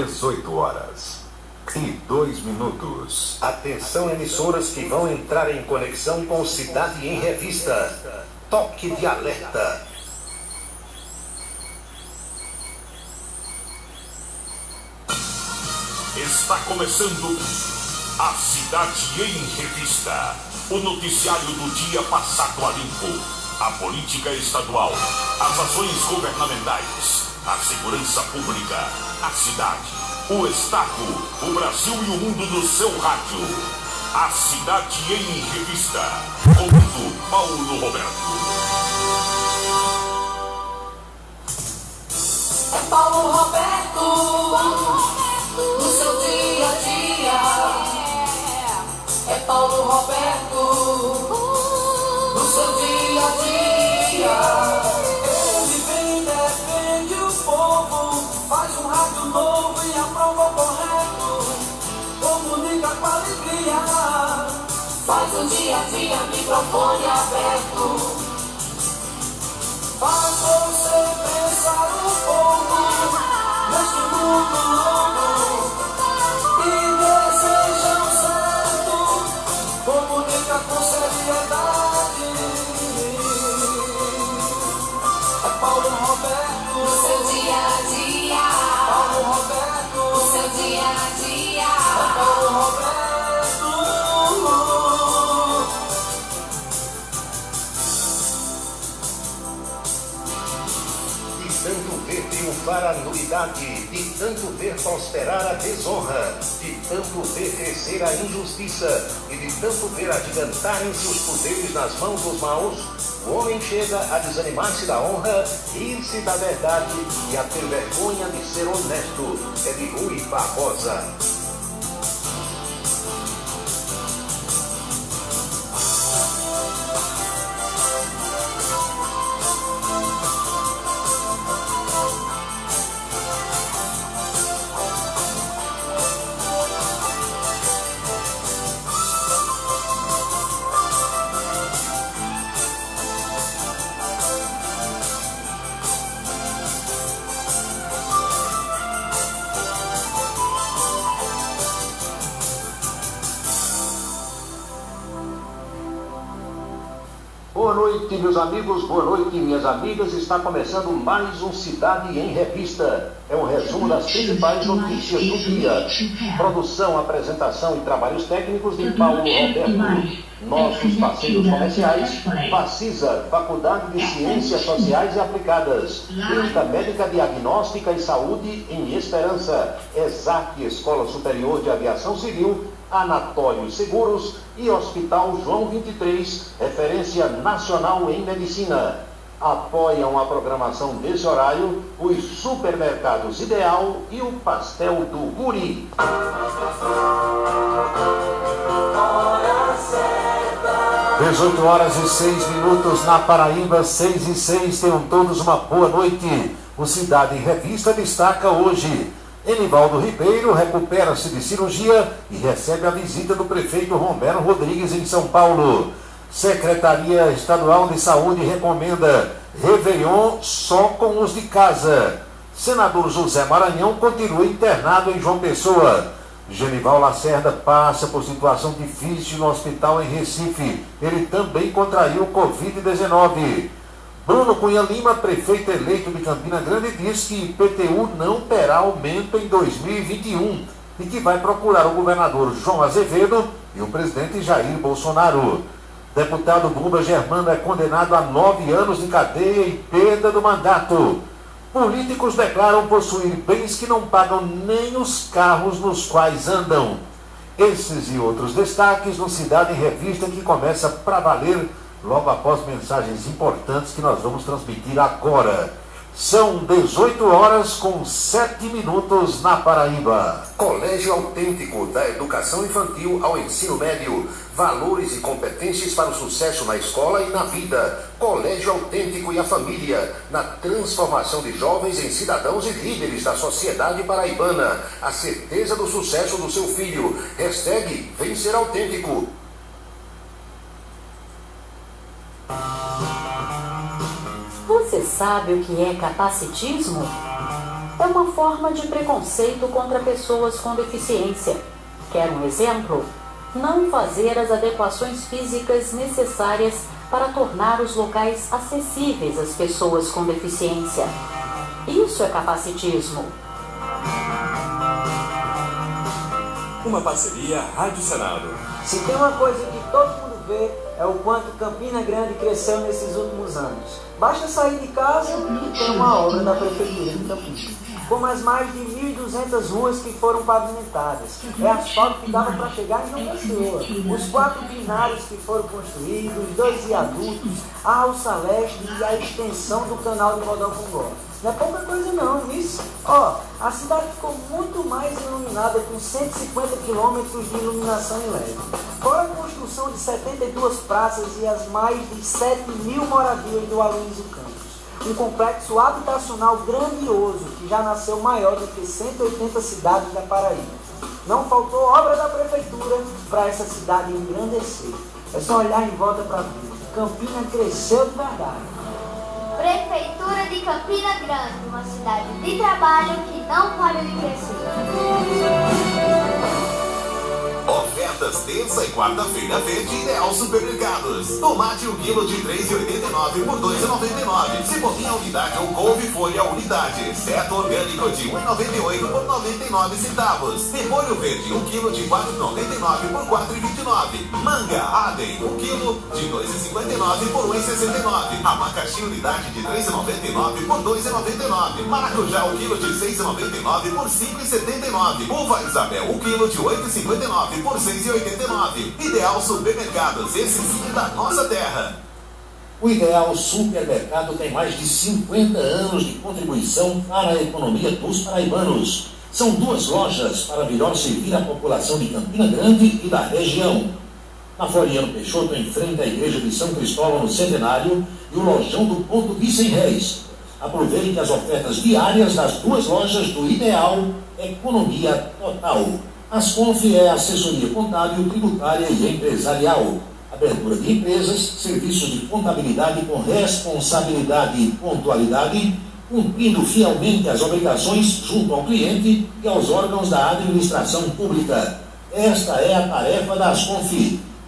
18h02. Atenção, emissoras que vão entrar em conexão com Cidade em Revista. Toque de alerta. Está começando a Cidade em Revista. O noticiário do dia passado a limpo. A política estadual, as ações governamentais, a segurança pública, a cidade, o estado, o Brasil e o mundo no seu rádio. A Cidade em Revista. Comando Paulo Roberto. É Paulo Roberto, no seu dia a dia. É Paulo Roberto, no seu dia a dia. Ele vem, defende o povo, faz um rádio novo e aprova o correto. Comunica com alegria, faz o dia a dia, microfone aberto. Faz você pensar um pouco neste mundo louco e deseja o certo. Comunica com seriedade. É Paulo Roberto, no seu dia a dia. Paulo Roberto, no seu dia a dia. É Paulo Roberto. De tanto ver triunfar a nulidade, de tanto ver prosperar a desonra, de tanto ver crescer a injustiça e de tanto ver agigantarem-se os poderes nas mãos dos maus, o homem chega a desanimar-se da honra, rir-se da verdade e a ter vergonha de ser honesto. É de Rui Barbosa. Boa noite, meus amigos, boa noite, minhas amigas. Está começando mais um Cidade em Revista. É um resumo das principais notícias do dia. Produção, apresentação e trabalhos técnicos de Paulo Roberto. Nossos parceiros comerciais: Facisa, Faculdade de Ciências Sociais e Aplicadas, Clínica Médica Diagnóstica e Saúde em Esperança, ESAC, Escola Superior de Aviação Civil, Anatório Seguros e Hospital João 23, referência nacional em medicina. Apoiam a programação desse horário os supermercados Ideal e o Pastel do Guri. 18h06 na Paraíba, 6h06. Tenham todos uma boa noite. O Cidade em Revista destaca hoje: Enivaldo Ribeiro recupera-se de cirurgia e recebe a visita do prefeito Romero Rodrigues em São Paulo. Secretaria Estadual de Saúde recomenda Réveillon só com os de casa. Senador José Maranhão continua internado em João Pessoa. Genival Lacerda passa por situação difícil no hospital em Recife. Ele também contraiu Covid-19. Bruno Cunha Lima, prefeito eleito de Campina Grande, diz que IPTU não terá aumento em 2021 e que vai procurar o governador João Azevedo e o presidente Jair Bolsonaro. Deputado Bumba Germano é condenado a 9 anos de cadeia e perda do mandato. Políticos declaram possuir bens que não pagam nem os carros nos quais andam. Esses e outros destaques no Cidade em Revista, que começa para valer logo após mensagens importantes que nós vamos transmitir agora. São 18h07 na Paraíba. Colégio Autêntico, da educação infantil ao ensino médio. Valores e competências para o sucesso na escola e na vida. Colégio Autêntico e a família, na transformação de jovens em cidadãos e líderes da sociedade paraibana. A certeza do sucesso do seu filho. Hashtag Vem Ser Autêntico. Você sabe o que é capacitismo? É uma forma de preconceito contra pessoas com deficiência. Quer um exemplo? Não fazer as adequações físicas necessárias para tornar os locais acessíveis às pessoas com deficiência. Isso é capacitismo. Uma parceria Rádio Senado. Se tem uma coisa que todo mundo vê, é o quanto Campina Grande cresceu nesses últimos anos. Basta sair de casa e tem uma obra da Prefeitura de Campina. Como as mais de 1.200 ruas que foram pavimentadas. É asfalto que dava para chegar em João Pessoa. Os 4 binários que foram construídos, 2 viadutos, a alça leste e a extensão do canal de Rodolfo. Não é pouca coisa não, isso. A cidade ficou muito mais iluminada com 150 quilômetros de iluminação em LED. Fora a construção de 72 praças e as mais de 7.000 moradias do Aloysio Campos. Um complexo habitacional grandioso que já nasceu maior do que 180 cidades da Paraíba. Não faltou obra da prefeitura para essa cidade engrandecer. É só olhar em volta para ver. Campina cresceu de verdade. Prefeitura de Campina Grande, uma cidade de trabalho que não para de crescer. Ofertas terça e quarta-feira verde Ideal Supermercados. Tomate o quilo de R$ 3,89 por R$ 2,99. Cebolinha unidade ou couve-folha unidade. Seto orgânico de R$ 1,98 por 99 centavos. Repolho verde, 1 quilo de R$ 4,99 por R$ 4,29. Manga Aden, 1 quilo de R$ 2,59 por R$ 1,69. Abacaxi unidade de R$ 3,99 por R$ 2,99. Maracujá, 1 quilo de R$ 6,99 por R$ 5,79. Uva Isabel, 1 quilo de R$ 8,59 por R$ 6,89. Ideal Supermercados, esse sim da nossa terra. O Ideal Supermercado tem mais de 50 anos de contribuição para a economia dos paraibanos. São 2 lojas para melhor servir a população de Campina Grande e da região. Na Floriano Peixoto, em frente à Igreja de São Cristóvão no Centenário, e o Lojão do Ponto de R$100. Aproveite as ofertas diárias das 2 lojas do Ideal Economia Total. Asconf é assessoria contábil, tributária e empresarial. Abertura de empresas, serviços de contabilidade com responsabilidade e pontualidade, cumprindo fielmente as obrigações junto ao cliente e aos órgãos da administração pública. Esta é a tarefa da Asconf.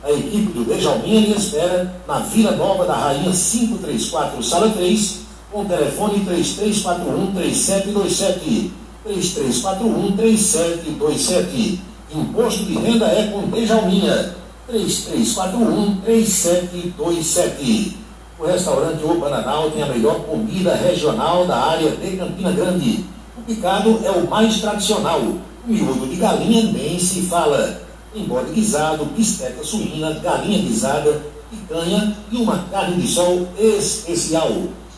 A equipe do Djalminha lhe espera na Vila Nova da Rainha 534, Sala 3, com telefone 3341-3727. 3341-3727. Imposto de renda é com Djalminha. 3341-3727. O restaurante O Bananal tem a melhor comida regional da área de Campina Grande. O picado é o mais tradicional. O miúdo de galinha nem se fala. Tem bode guisado, bisteca suína, galinha guisada, picanha e uma carne de sol especial.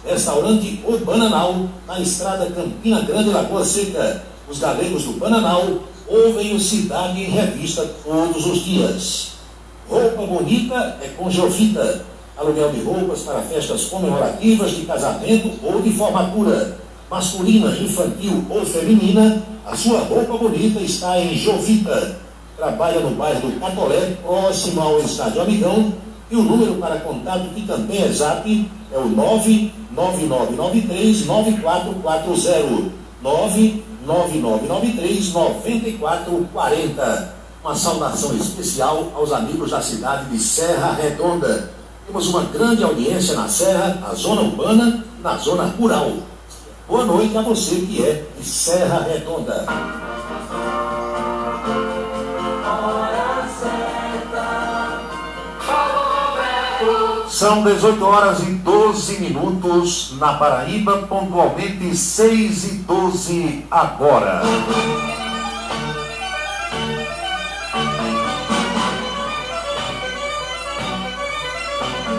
Restaurante O Bananal, na estrada Campina Grande, Lagoa Seca. Os galegos do Bananal ouvem o Cidade em Revista todos os dias. Roupa bonita é com Jovita. Aluguel de roupas para festas comemorativas de casamento ou de formatura. Masculina, infantil ou feminina, a sua roupa bonita está em Jovita. Trabalha no bairro do Catolé, próximo ao Estádio Amigão. E o número para contato, que também é Zap, é o 99993-9440. 99993-9440. Uma saudação especial aos amigos da cidade de Serra Redonda. Temos uma grande audiência na Serra, na zona urbana e na zona rural. Boa noite a você que é de Serra Redonda. São 18 horas e 12 minutos na Paraíba, pontualmente 6h12 agora.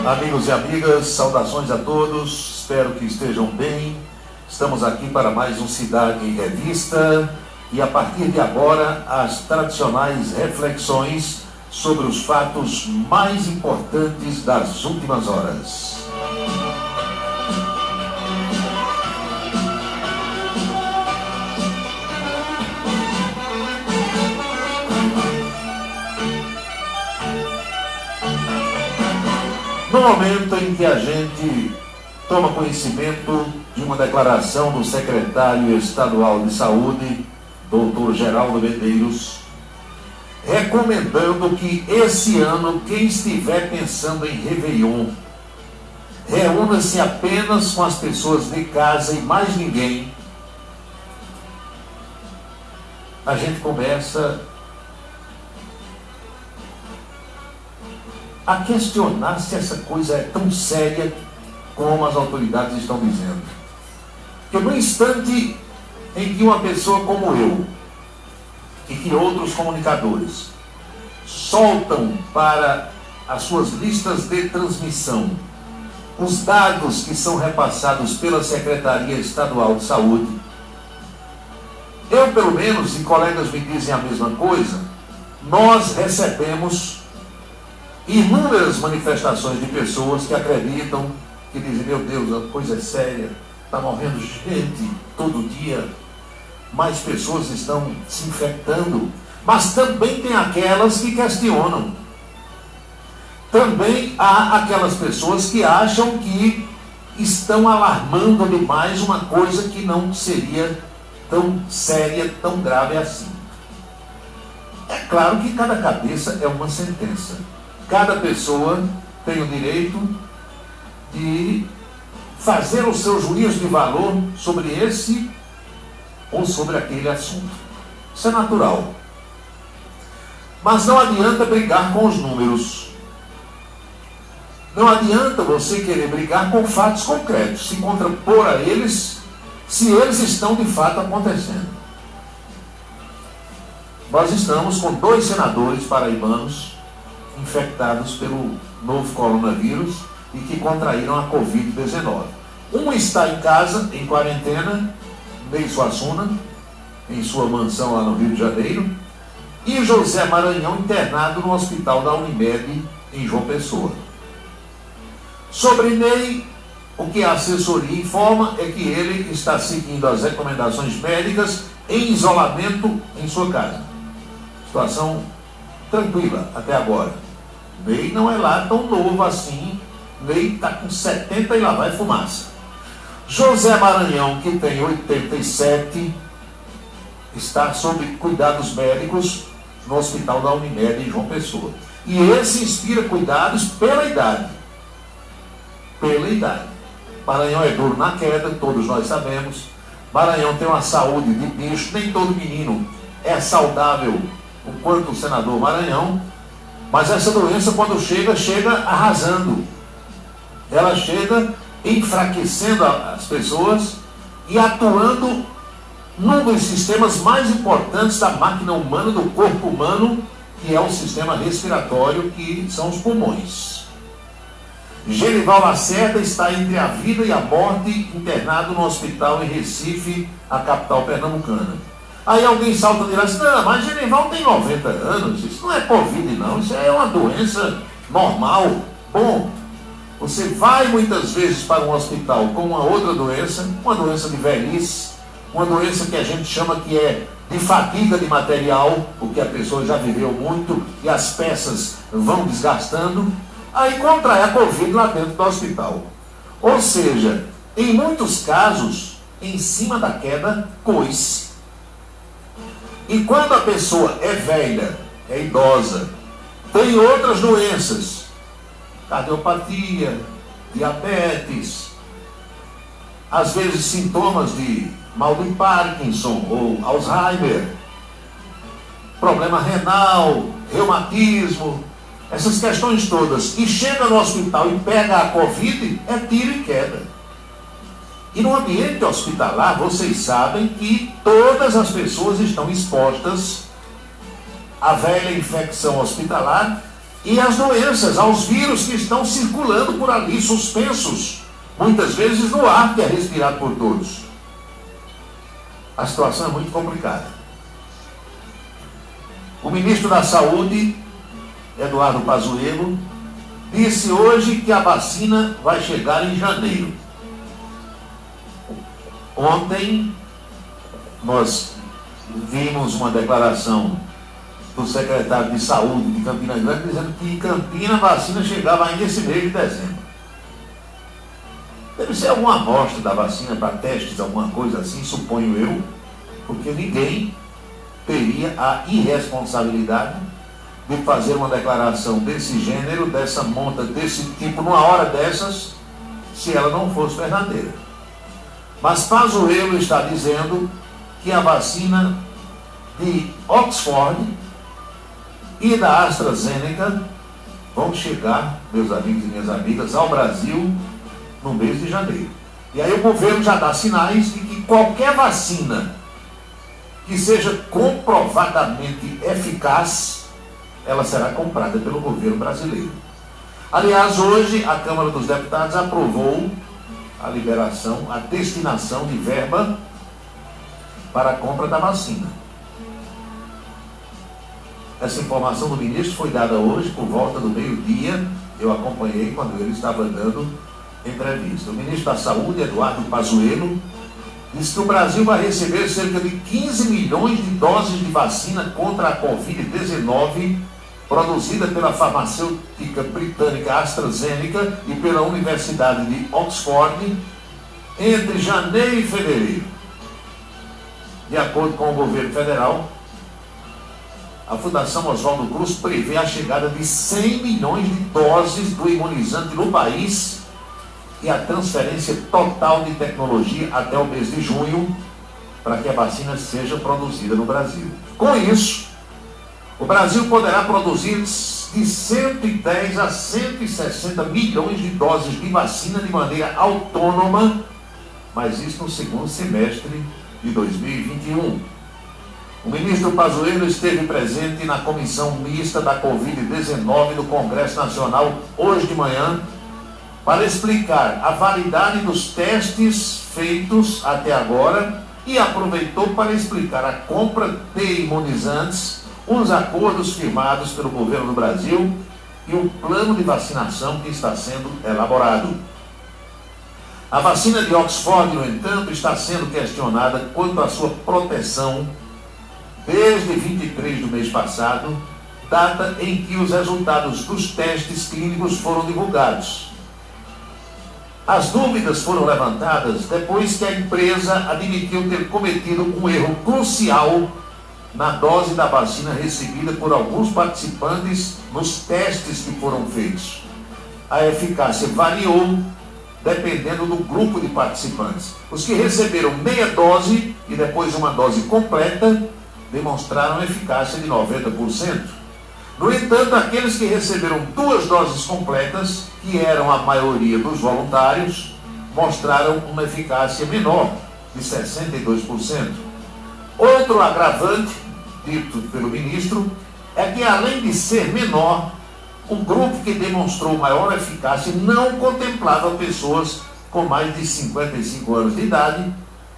Amigos e amigas, saudações a todos, espero que estejam bem. Estamos aqui para mais um Cidade em Revista e a partir de agora as tradicionais reflexões sobre os fatos mais importantes das últimas horas. No momento em que a gente toma conhecimento de uma declaração do secretário estadual de saúde, doutor Geraldo Medeiros, recomendando que esse ano quem estiver pensando em Réveillon reúna-se apenas com as pessoas de casa e mais ninguém. A gente começa a questionar se essa coisa é tão séria como as autoridades estão dizendo. Porque no instante em que uma pessoa como eu e que outros comunicadores soltam para as suas listas de transmissão os dados que são repassados pela Secretaria Estadual de Saúde, eu, pelo menos, e colegas me dizem a mesma coisa, nós recebemos inúmeras manifestações de pessoas que acreditam, que dizem, meu Deus, a coisa é séria, está morrendo gente todo dia, mais pessoas estão se infectando, mas também tem aquelas que questionam. Também há aquelas pessoas que acham que estão alarmando demais uma coisa que não seria tão séria, tão grave assim. É claro que cada cabeça é uma sentença. Cada pessoa tem o direito de fazer o seu juízo de valor sobre esse ou sobre aquele assunto. Isso é natural. Mas não adianta brigar com os números. Não adianta você querer brigar com fatos concretos, se contrapor a eles, se eles estão de fato acontecendo. Nós estamos com 2 senadores paraibanos infectados pelo novo coronavírus e que contraíram a Covid-19. Um está em casa, em quarentena, em Suassuna, em sua mansão lá no Rio de Janeiro, e José Maranhão internado no hospital da Unimed em João Pessoa. Sobre Ney, o que a assessoria informa é que ele está seguindo as recomendações médicas em isolamento em sua casa. Situação tranquila até agora. Ney não é lá tão novo assim. Ney está com 70 e lá vai fumaça. José Maranhão, que tem 87, está sob cuidados médicos no hospital da Unimed em João Pessoa. E esse inspira cuidados pela idade. Pela idade. Maranhão é duro na queda, todos nós sabemos. Maranhão tem uma saúde de bicho, nem todo menino é saudável o quanto o senador Maranhão, mas essa doença, quando chega, chega arrasando. Ela chega enfraquecendo as pessoas e atuando num dos sistemas mais importantes da máquina humana, do corpo humano, que é o sistema respiratório, que são os pulmões. Genival Lacerda está entre a vida e a morte, internado no hospital em Recife, a capital pernambucana. Aí alguém salta e diz assim, não, mas Genival tem 90 anos, isso não é Covid não, isso é uma doença normal. Bom, você vai muitas vezes para um hospital com uma outra doença, uma doença de velhice, uma doença que a gente chama que é de fadiga de material, porque a pessoa já viveu muito e as peças vão desgastando, aí contrai a Covid lá dentro do hospital. Ou seja, em muitos casos, em cima da queda, coice. E quando a pessoa é velha, é idosa, tem outras doenças, cardiopatia, diabetes, às vezes sintomas de mal de Parkinson ou Alzheimer, problema renal, reumatismo, essas questões todas, e chega no hospital e pega a Covid, é tiro e queda. E no ambiente hospitalar, vocês sabem que todas as pessoas estão expostas à velha infecção hospitalar e às doenças, aos vírus que estão circulando por ali, suspensos, muitas vezes no ar que é respirado por todos. A situação é muito complicada. O ministro da Saúde, Eduardo Pazuello, disse hoje que a vacina vai chegar em janeiro. Ontem, nós vimos uma declaração do secretário de Saúde de Campina Grande dizendo que em Campina a vacina chegava ainda esse mês de dezembro. Deve ser alguma amostra da vacina para testes, alguma coisa assim, suponho eu, porque ninguém teria a irresponsabilidade de fazer uma declaração desse gênero, dessa monta, desse tipo, numa hora dessas, se ela não fosse verdadeira. Mas Pazuello está dizendo que a vacina de Oxford e da AstraZeneca vão chegar, meus amigos e minhas amigas, ao Brasil no mês de janeiro. E aí o governo já dá sinais de que qualquer vacina que seja comprovadamente eficaz, ela será comprada pelo governo brasileiro. Aliás, hoje a Câmara dos Deputados aprovou a liberação, a destinação de verba para a compra da vacina. Essa informação do ministro foi dada hoje por volta do meio-dia. Eu acompanhei quando ele estava dando entrevista. O ministro da Saúde, Eduardo Pazuello, disse que o Brasil vai receber cerca de 15 milhões de doses de vacina contra a Covid-19, produzida pela farmacêutica britânica AstraZeneca e pela Universidade de Oxford, entre janeiro e fevereiro. De acordo com o governo federal, a Fundação Oswaldo Cruz prevê a chegada de 100 milhões de doses do imunizante no país e a transferência total de tecnologia até o mês de junho para que a vacina seja produzida no Brasil. Com isso, o Brasil poderá produzir de 110 a 160 milhões de doses de vacina de maneira autônoma, mas isso no segundo semestre de 2021. O ministro Pazuello esteve presente na comissão mista da Covid-19 do Congresso Nacional hoje de manhã para explicar a validade dos testes feitos até agora e aproveitou para explicar a compra de imunizantes, os acordos firmados pelo governo do Brasil e o plano de vacinação que está sendo elaborado. A vacina de Oxford, no entanto, está sendo questionada quanto à sua proteção desde 23 do mês passado, data em que os resultados dos testes clínicos foram divulgados. As dúvidas foram levantadas depois que a empresa admitiu ter cometido um erro crucial na dose da vacina recebida por alguns participantes nos testes que foram feitos. A eficácia variou dependendo do grupo de participantes. Os que receberam meia dose e depois uma dose completa demonstraram eficácia de 90%. No entanto, aqueles que receberam 2 doses completas, que eram a maioria dos voluntários, mostraram uma eficácia menor, de 62%. Outro agravante, dito pelo ministro, é que além de ser menor, o grupo que demonstrou maior eficácia não contemplava pessoas com mais de 55 anos de idade,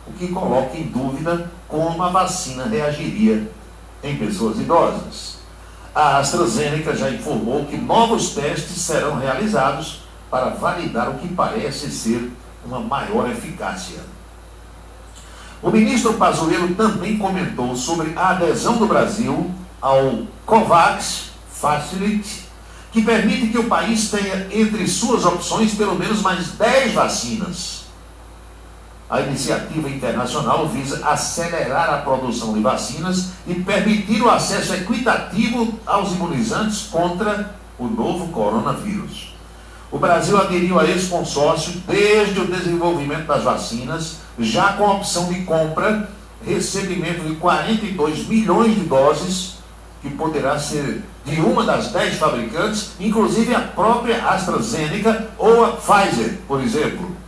o que coloca em dúvida como a vacina reagiria em pessoas idosas. A AstraZeneca já informou que novos testes serão realizados para validar o que parece ser uma maior eficácia. O ministro Pazuello também comentou sobre a adesão do Brasil ao COVAX Facility, que permite que o país tenha entre suas opções pelo menos mais 10 vacinas. A iniciativa internacional visa acelerar a produção de vacinas e permitir o acesso equitativo aos imunizantes contra o novo coronavírus. O Brasil aderiu a esse consórcio desde o desenvolvimento das vacinas, já com a opção de compra, recebimento de 42 milhões de doses, que poderá ser de uma das 10 fabricantes, inclusive a própria AstraZeneca ou a Pfizer, por exemplo.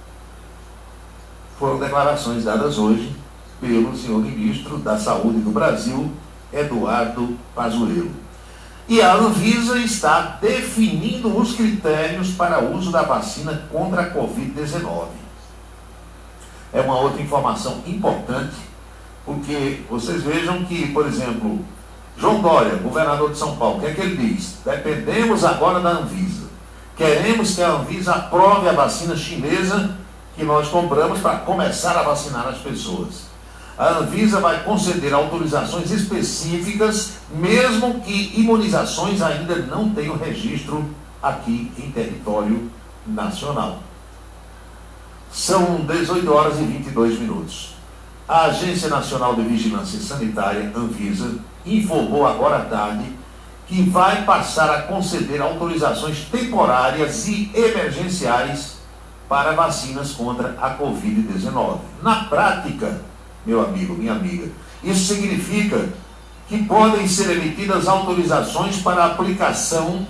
Foram declarações dadas hoje pelo senhor ministro da Saúde do Brasil, Eduardo Pazuello. E a Anvisa está definindo os critérios para o uso da vacina contra a Covid-19. É uma outra informação importante, porque vocês vejam que, por exemplo, João Dória, governador de São Paulo, o que é que ele diz? Dependemos agora da Anvisa. Queremos que a Anvisa aprove a vacina chinesa que nós compramos para começar a vacinar as pessoas. A Anvisa vai conceder autorizações específicas, mesmo que imunizações ainda não tenham registro aqui em território nacional. São 18 horas e 22 minutos. A Agência Nacional de Vigilância Sanitária, Anvisa, informou agora à tarde que vai passar a conceder autorizações temporárias e emergenciais para vacinas contra a Covid-19. Na prática, meu amigo, minha amiga, isso significa que podem ser emitidas autorizações para a aplicação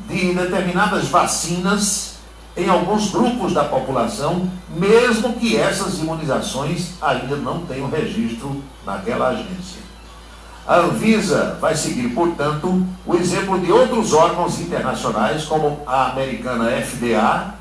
de determinadas vacinas em alguns grupos da população, mesmo que essas imunizações ainda não tenham registro naquela agência. A Anvisa vai seguir, portanto, o exemplo de outros órgãos internacionais, como a americana FDA,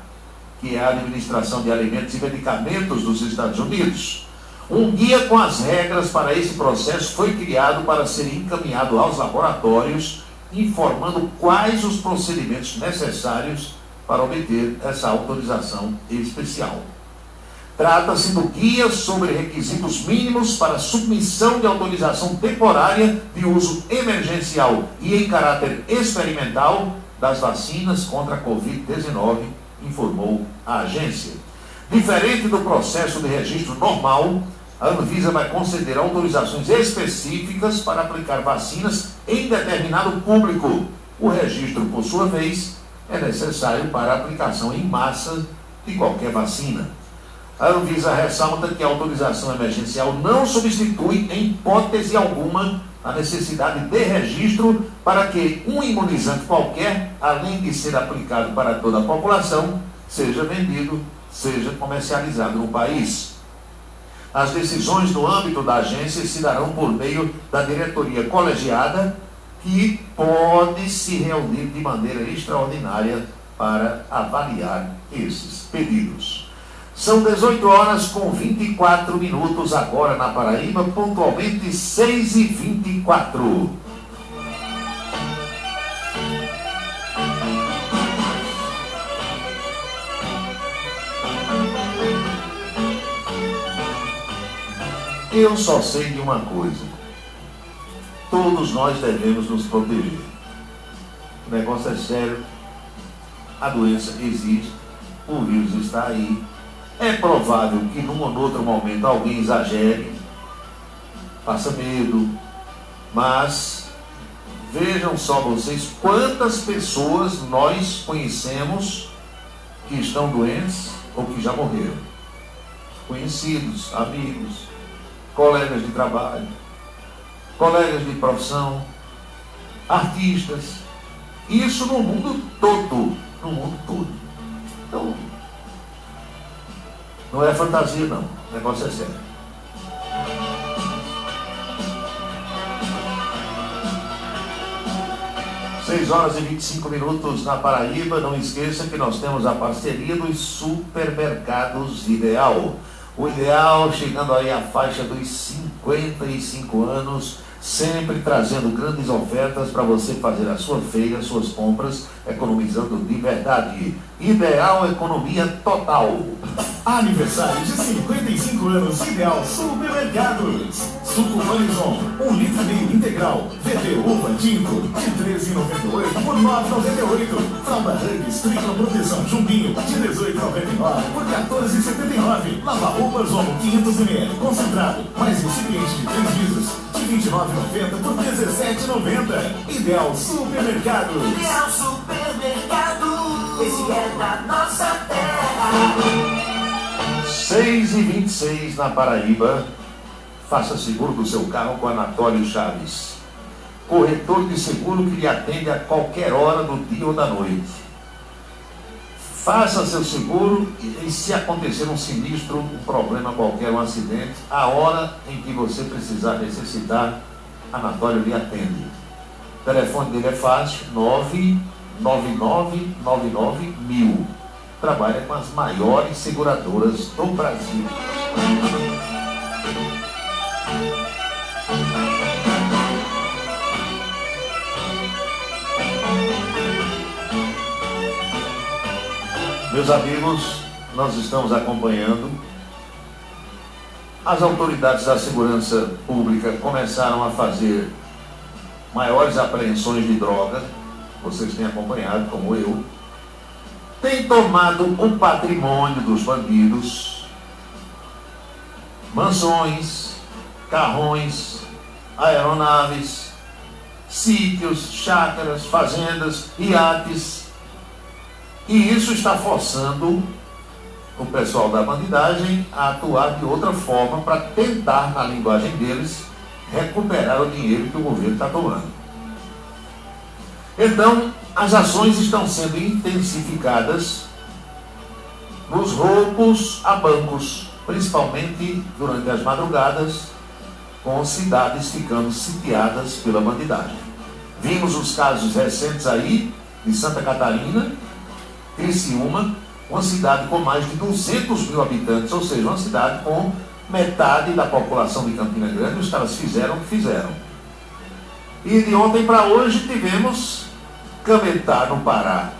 que é a Administração de Alimentos e Medicamentos dos Estados Unidos. Um guia com as regras para esse processo foi criado para ser encaminhado aos laboratórios, informando quais os procedimentos necessários para obter essa autorização especial. Trata-se do guia sobre requisitos mínimos para submissão de autorização temporária de uso emergencial e em caráter experimental das vacinas contra a Covid-19, informou a agência. Diferente do processo de registro normal, a Anvisa vai conceder autorizações específicas para aplicar vacinas em determinado público. O registro, por sua vez, é necessário para a aplicação em massa de qualquer vacina. A Anvisa ressalta que a autorização emergencial não substitui, em hipótese alguma, a necessidade de registro para que um imunizante qualquer, além de ser aplicado para toda a população, seja vendido, seja comercializado no país. As decisões no âmbito da agência se darão por meio da diretoria colegiada, que pode se reunir de maneira extraordinária para avaliar esses pedidos. São 18 horas com 24 minutos agora na Paraíba, pontualmente 6h24. Eu só sei de uma coisa: todos nós devemos nos proteger. O negócio é sério, a doença existe, o vírus está aí. É provável que num ou outro momento alguém exagere, faça medo, mas vejam só vocês quantas pessoas nós conhecemos que estão doentes ou que já morreram. Conhecidos, amigos, colegas de trabalho, colegas de profissão, artistas. Isso no mundo todo, no mundo todo. Então, não é fantasia não, o negócio é sério. Seis horas e 25 minutos na Paraíba. Não esqueça que nós temos a parceria dos supermercados Ideal. O Ideal chegando aí à faixa dos 55 anos, sempre trazendo grandes ofertas para você fazer a sua feira, suas compras, economizando de verdade. Ideal Economia Total. Aniversário de 55 anos Ideal Supermercados. Suco Vanison, 1 litro e meio integral. VT Uva Tinto, de R$13,98 por R$9,98. Fralda Hugs, tripla proteção Jumbinho, de R$18,99 por R$14,79. Lava roupas Omo 500 ml, concentrado, mais recipiente de 3 litros, de R$29,90 por R$17,90. Ideal Supermercados. Ideal Supermercado, esse é da nossa terra. 6h26 na Paraíba. Faça seguro do seu carro com Anatólio Chaves, corretor de seguro que lhe atende a qualquer hora do dia ou da noite. Faça seu seguro e se acontecer um sinistro, um problema qualquer, um acidente, a hora em que você precisar, necessitar, Anatólio lhe atende. O telefone dele é fácil, 999991000. Trabalha com as maiores seguradoras do Brasil. Meus amigos, nós estamos acompanhando. As autoridades da segurança pública começaram a fazer maiores apreensões de droga. Vocês têm acompanhado, como eu. tem tomado o patrimônio dos bandidos, mansões, carrões, aeronaves, sítios, chácaras, fazendas, iates, e isso está forçando o pessoal da bandidagem a atuar de outra forma para tentar, na linguagem deles, recuperar o dinheiro que o governo está tomando. Então, as ações estão sendo intensificadas nos roubos a bancos, principalmente durante as madrugadas, com cidades ficando sitiadas pela bandidagem. Vimos os casos recentes aí de Santa Catarina, Criciúma, uma cidade com mais de 200 mil habitantes, ou seja, uma cidade com metade da população de Campina Grande. Os caras fizeram o que fizeram. E de ontem para hoje tivemos Cametá, no Pará.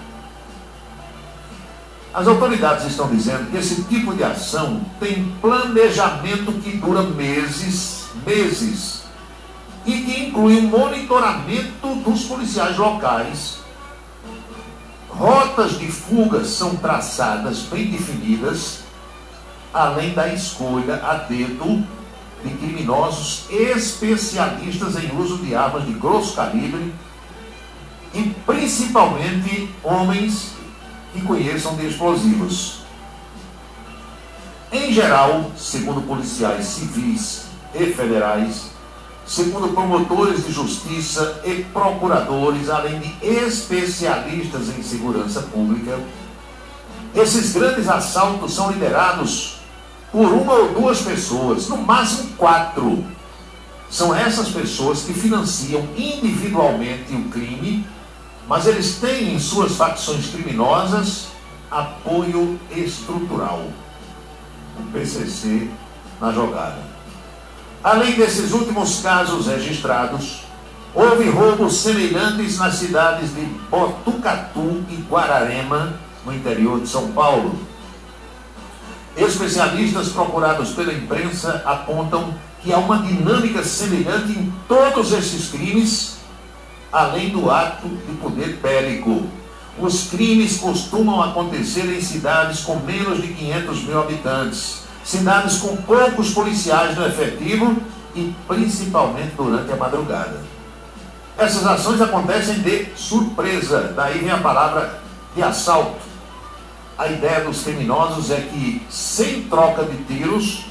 As autoridades estão dizendo que esse tipo de ação tem planejamento que dura meses, e que inclui o monitoramento dos policiais locais. Rotas de fuga são traçadas, bem definidas, além da escolha a dedo de criminosos especialistas em uso de armas de grosso calibre e principalmente homens que conheçam de explosivos. Em geral, segundo policiais civis e federais, segundo promotores de justiça e procuradores, além de especialistas em segurança pública, esses grandes assaltos são liderados por uma ou duas pessoas, no máximo 4. São essas pessoas que financiam individualmente o crime, mas eles têm em suas facções criminosas apoio estrutural. O PCC na jogada. Além desses últimos casos registrados, houve roubos semelhantes nas cidades de Botucatu e Guararema, no interior de São Paulo. Especialistas procurados pela imprensa apontam que há uma dinâmica semelhante em todos esses crimes, além do ato de poder bélico. Os crimes costumam acontecer em cidades com menos de 500 mil habitantes, cidades com poucos policiais no efetivo e principalmente durante a madrugada. Essas ações acontecem de surpresa, daí vem a palavra de assalto. A ideia dos criminosos é que, sem troca de tiros,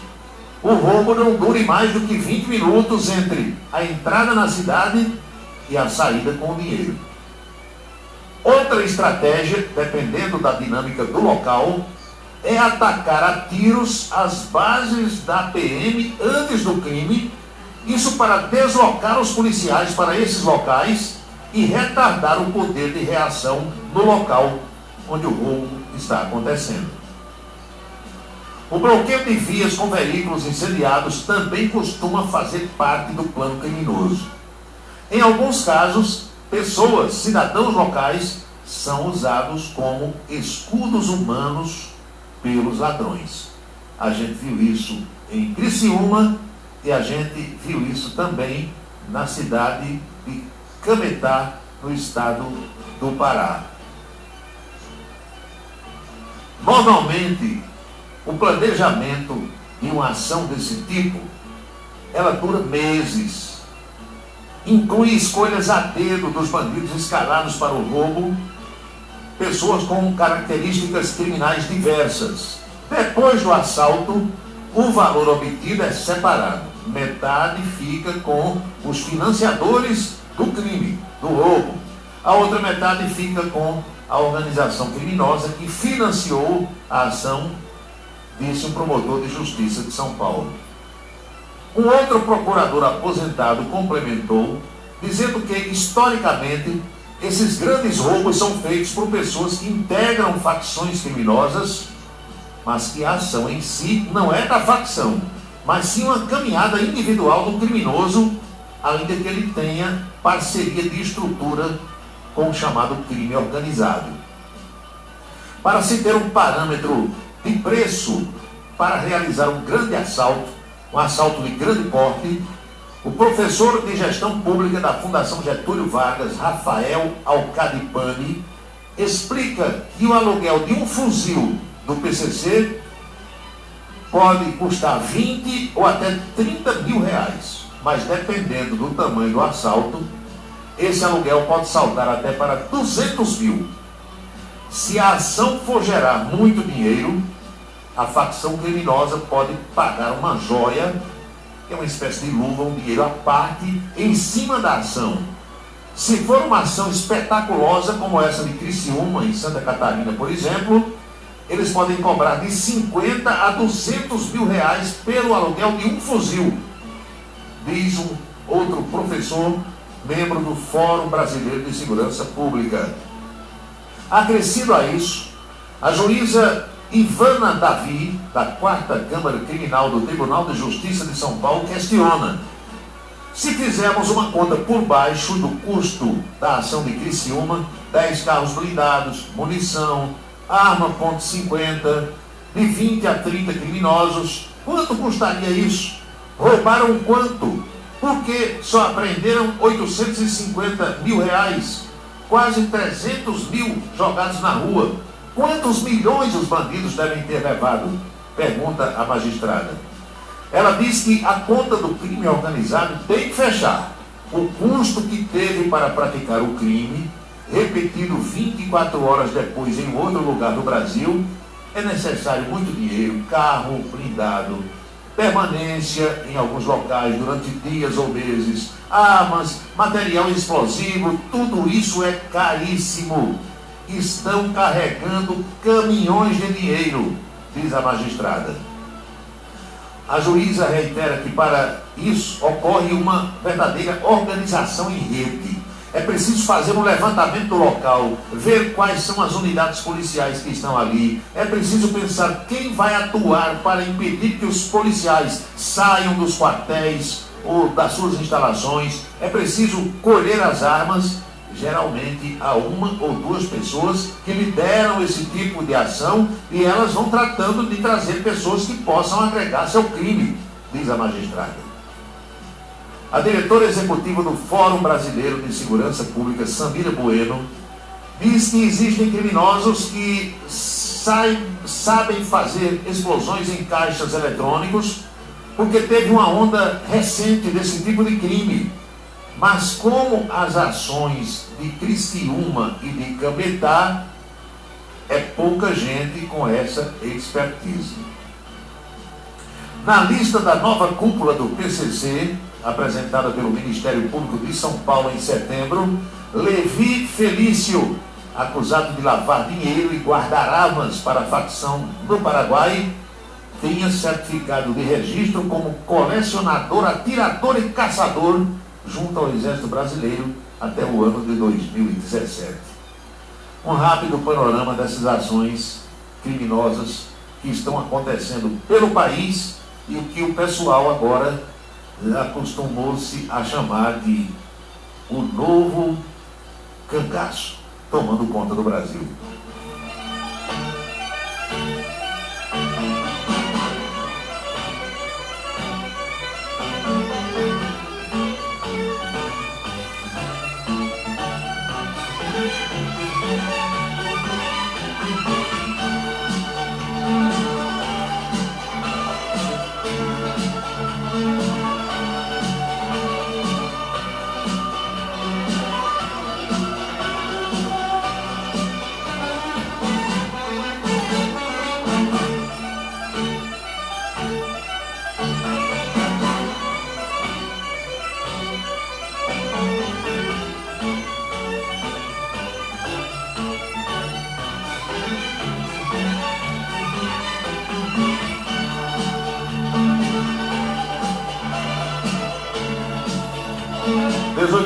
o roubo não dure mais do que 20 minutos entre a entrada na cidade e a saída com o dinheiro. Outra estratégia, dependendo da dinâmica do local, é atacar a tiros as bases da PM antes do crime, isso para deslocar os policiais para esses locais e retardar o poder de reação no local onde o roubo está acontecendo. O bloqueio de vias com veículos incendiados também costuma fazer parte do plano criminoso. Em alguns casos, pessoas, cidadãos locais, são usados como escudos humanos pelos ladrões. A gente viu isso em Criciúma e a gente viu isso também na cidade de Cametá, no estado do Pará. Normalmente, o planejamento de uma ação desse tipo, ela dura meses. Inclui escolhas a dedo dos bandidos escalados para o roubo, pessoas com características criminais diversas. Depois do assalto, o valor obtido é separado. Metade fica com os financiadores do crime, do roubo. A outra metade fica com a organização criminosa que financiou a ação, disse um promotor de justiça de São Paulo. Um outro procurador aposentado complementou, dizendo que, historicamente, esses grandes roubos são feitos por pessoas que integram facções criminosas, mas que a ação em si não é da facção, mas sim uma caminhada individual do criminoso, ainda que ele tenha parceria de estrutura com o chamado crime organizado. Para se ter um parâmetro de preço para realizar um grande assalto, um assalto de grande porte, o professor de gestão pública da Fundação Getúlio Vargas, Rafael Alcadipani, explica que o aluguel de um fuzil do PCC pode custar 20 ou até 30 mil reais, mas dependendo do tamanho do assalto, esse aluguel pode saltar até para 200 mil. Se a ação for gerar muito dinheiro, a facção criminosa pode pagar uma joia, que é uma espécie de luva, um dinheiro à parte, em cima da ação. Se for uma ação espetaculosa, como essa de Criciúma, em Santa Catarina, por exemplo, eles podem cobrar de 50 a 200 mil reais pelo aluguel de um fuzil, diz um outro professor, membro do Fórum Brasileiro de Segurança Pública. Acrescido a isso, a juíza Ivana Davi, da 4ª Câmara Criminal do Tribunal de Justiça de São Paulo, questiona: se fizermos uma conta por baixo do custo da ação de Criciúma, 10 carros blindados, munição, arma .50, de 20 a 30 criminosos, quanto custaria isso? Roubaram quanto? Porque só apreenderam 850 mil reais, quase 300 mil jogados na rua. Quantos milhões os bandidos devem ter levado? Pergunta a magistrada. Ela diz que a conta do crime organizado tem que fechar. O custo que teve para praticar o crime, repetido 24 horas depois em outro lugar do Brasil, é necessário muito dinheiro, carro blindado, permanência em alguns locais durante dias ou meses, armas, material explosivo, tudo isso é caríssimo. Estão carregando caminhões de dinheiro, diz a magistrada. A juíza reitera que para isso ocorre uma verdadeira organização em rede. É preciso fazer um levantamento do local, ver quais são as unidades policiais que estão ali. É preciso pensar quem vai atuar para impedir que os policiais saiam dos quartéis ou das suas instalações. É preciso colher as armas. Geralmente há uma ou duas pessoas que lideram esse tipo de ação e elas vão tratando de trazer pessoas que possam agregar-se ao crime, diz a magistrada. A diretora executiva do Fórum Brasileiro de Segurança Pública, Samira Bueno, diz que existem criminosos que sabem fazer explosões em caixas eletrônicos porque teve uma onda recente desse tipo de crime. Mas como as ações de Criciúma e de Cametá, é pouca gente com essa expertise. Na lista da nova cúpula do PCC, apresentada pelo Ministério Público de São Paulo em setembro, Levi Felício, acusado de lavar dinheiro e guardar armas para a facção no Paraguai, tinha certificado de registro como colecionador, atirador e caçador junto ao Exército Brasileiro até o ano de 2017. Um rápido panorama dessas ações criminosas que estão acontecendo pelo país e o que o pessoal agora acostumou-se a chamar de o novo cangaço, tomando conta do Brasil.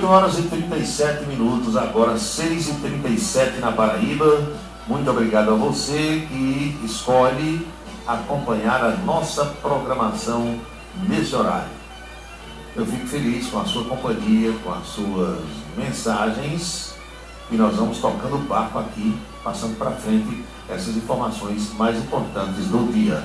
Horas e 37 minutos, agora 6h37 na Paraíba. Muito obrigado a você que escolhe acompanhar a nossa programação nesse horário. Eu fico feliz com a sua companhia, com as suas mensagens, e nós vamos tocando o barco aqui, passando para frente essas informações mais importantes do dia.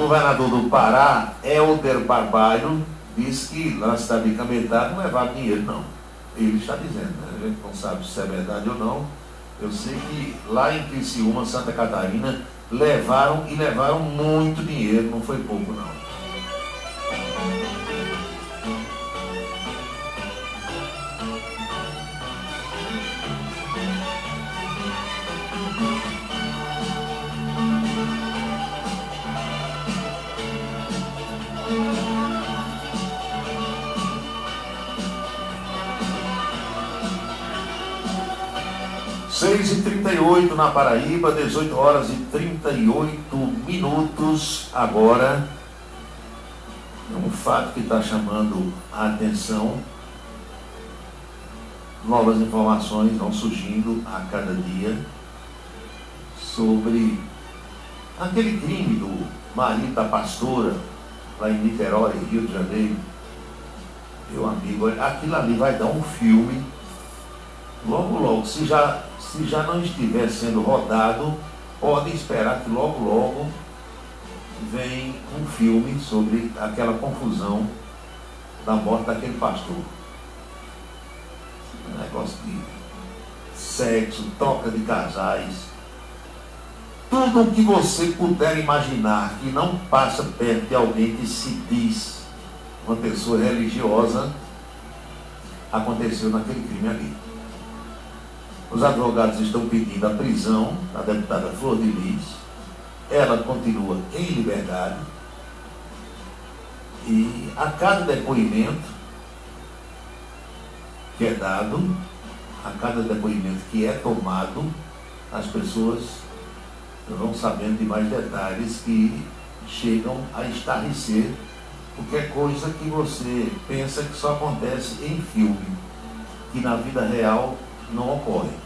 O governador do Pará, Helder Barbalho, diz que lá na cidade de Cametá não levaram dinheiro, não. Ele está dizendo, né? A gente não sabe se é verdade ou não. Eu sei que lá em Criciúma, Santa Catarina, levaram muito dinheiro, não foi pouco, não. Seis e 38 na Paraíba, 18 horas e 38 minutos. Agora, um fato que está chamando a atenção. Novas informações vão surgindo a cada dia sobre aquele crime do marido da pastora lá em Niterói, Rio de Janeiro. Meu amigo, aquilo ali vai dar um filme. Logo, logo, se já não estiver sendo rodado, pode esperar que logo vem um filme sobre aquela confusão da morte daquele pastor. Um negócio de sexo, troca de casais. Tudo o que você puder imaginar que não passa perto de alguém que se diz uma pessoa religiosa, aconteceu naquele crime ali. Os advogados estão pedindo a prisão da deputada Flor de Lis. Ela continua em liberdade. E a cada depoimento que é dado, a cada depoimento que é tomado, as pessoas vão sabendo de mais detalhes que chegam a estarrecer, porque é coisa que você pensa que só acontece em filme, que na vida real não ocorre.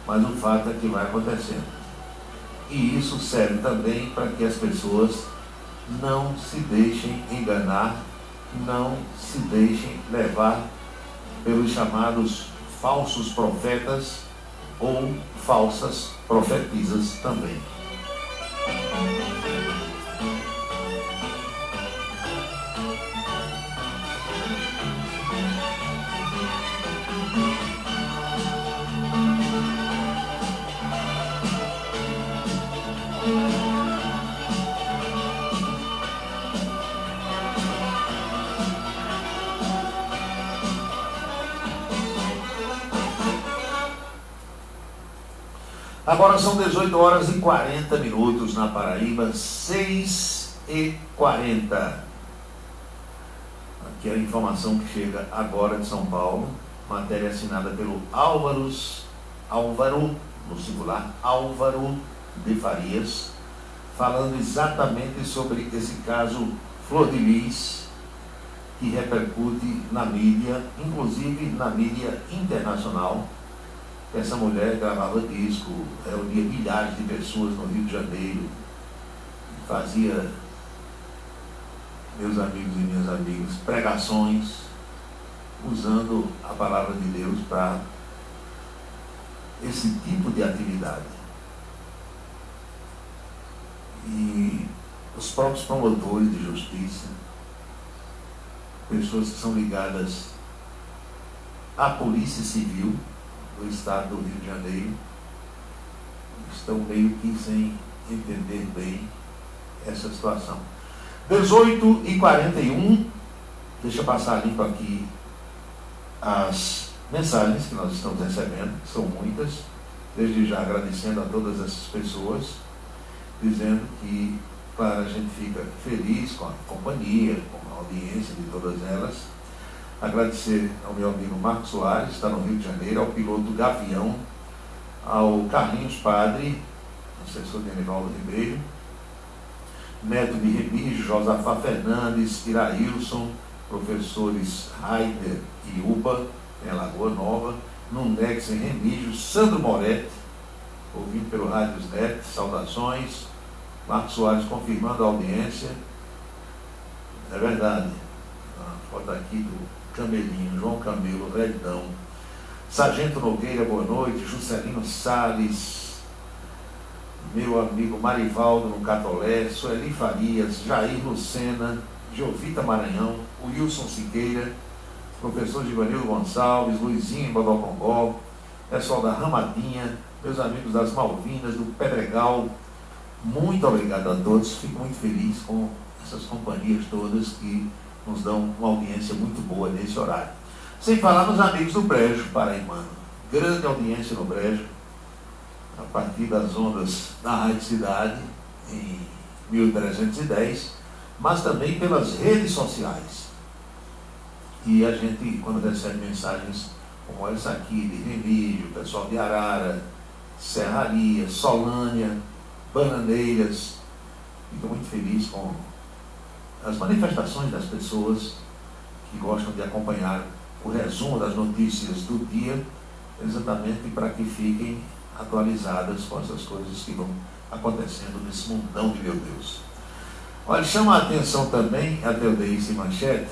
Mas o fato é que vai acontecendo. E isso serve também para que as pessoas não se deixem enganar, não se deixem levar pelos chamados falsos profetas ou falsas profetisas também. Agora são 18 horas e 40 minutos na Paraíba, 6h40. Aqui é a informação que chega agora de São Paulo, matéria assinada pelo Álvaro, no singular, Álvaro de Farias, falando exatamente sobre esse caso Flor de Lis, que repercute na mídia, inclusive na mídia internacional. Essa mulher gravava disco, reunia milhares de pessoas no Rio de Janeiro, fazia, meus amigos e minhas amigas, pregações, usando a palavra de Deus para esse tipo de atividade. E os próprios promotores de justiça, pessoas que são ligadas à Polícia Civil do Estado do Rio de Janeiro, estão meio que sem entender bem essa situação. 18h41, deixa eu passar limpo aqui as mensagens que nós estamos recebendo, que são muitas, desde já agradecendo a todas essas pessoas, dizendo que, claro, a gente fica feliz com a companhia, com a audiência de todas elas. Agradecer ao meu amigo Marcos Soares, que está no Rio de Janeiro, ao piloto Gavião, ao Carlinhos Padre, assessor de Anivaldo Ribeiro, neto de Remígio, Josafá Fernandes, Irailson, professores Raider e Uba, em Lagoa Nova, Nunex em Remígio, Sandro Moretti, ouvindo pelo Rádio Net, saudações. Marcos Soares confirmando a audiência. É verdade. A foto aqui do Camelinho, João Camelo, Redão. Sargento Nogueira, boa noite. Juscelino Salles, meu amigo Marivaldo no Catolé, Sueli Farias, Jair Lucena, Jovita Maranhão, Wilson Siqueira, professor Givanildo Gonçalves, Luizinho Bodocongó, pessoal da Ramadinha, meus amigos das Malvinas, do Pedregal. Muito obrigado a todos, fico muito feliz com essas companhias todas que nos dão uma audiência muito boa nesse horário. Sem falar nos amigos do Brejo Paraibano, grande audiência no Brejo, a partir das ondas da Rádio Cidade, em 1310, mas também pelas redes sociais. E a gente, quando recebe mensagens como essa aqui, de Remígio, pessoal de Arara, Serraria, Solânia, Bananeiras, fico muito feliz com as manifestações das pessoas que gostam de acompanhar o resumo das notícias do dia, exatamente para que fiquem atualizadas com essas coisas que vão acontecendo nesse mundão de meu Deus. Olha, chama a atenção também, até eu dei isso em manchete,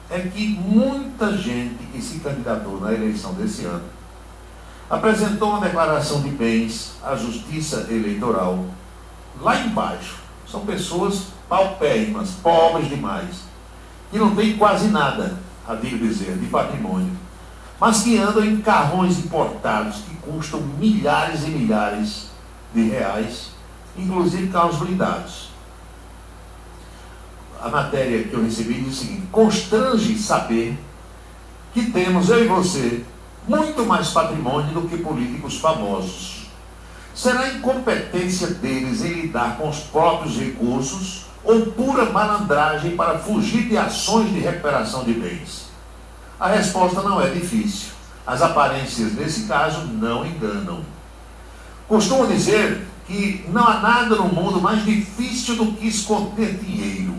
é que muita gente que se candidatou na eleição desse ano apresentou uma declaração de bens à Justiça Eleitoral lá embaixo. São pessoas paupérrimas, pobres demais, que não têm quase nada, a dizer, de patrimônio, mas que andam em carrões importados que custam milhares e milhares de reais, inclusive carros blindados. A matéria que eu recebi diz o seguinte: constrange saber que temos, eu e você, muito mais patrimônio do que políticos famosos. Será incompetência deles em lidar com os próprios recursos ou pura malandragem para fugir de ações de recuperação de bens? A resposta não é difícil. As aparências nesse caso não enganam. Costumo dizer que não há nada no mundo mais difícil do que esconder dinheiro.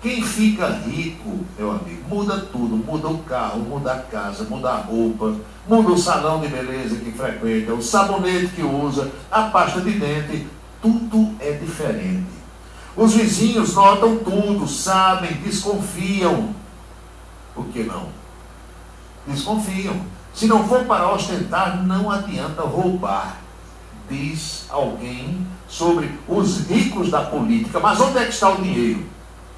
Quem fica rico, meu amigo, muda tudo, muda o carro, muda a casa, muda a roupa, muda o salão de beleza que frequenta, o sabonete que usa, a pasta de dente, tudo é diferente. Os vizinhos notam tudo, sabem, desconfiam. Por que não? Desconfiam. Se não for para ostentar, não adianta roubar. Diz alguém sobre os ricos da política. Mas onde é que está o dinheiro?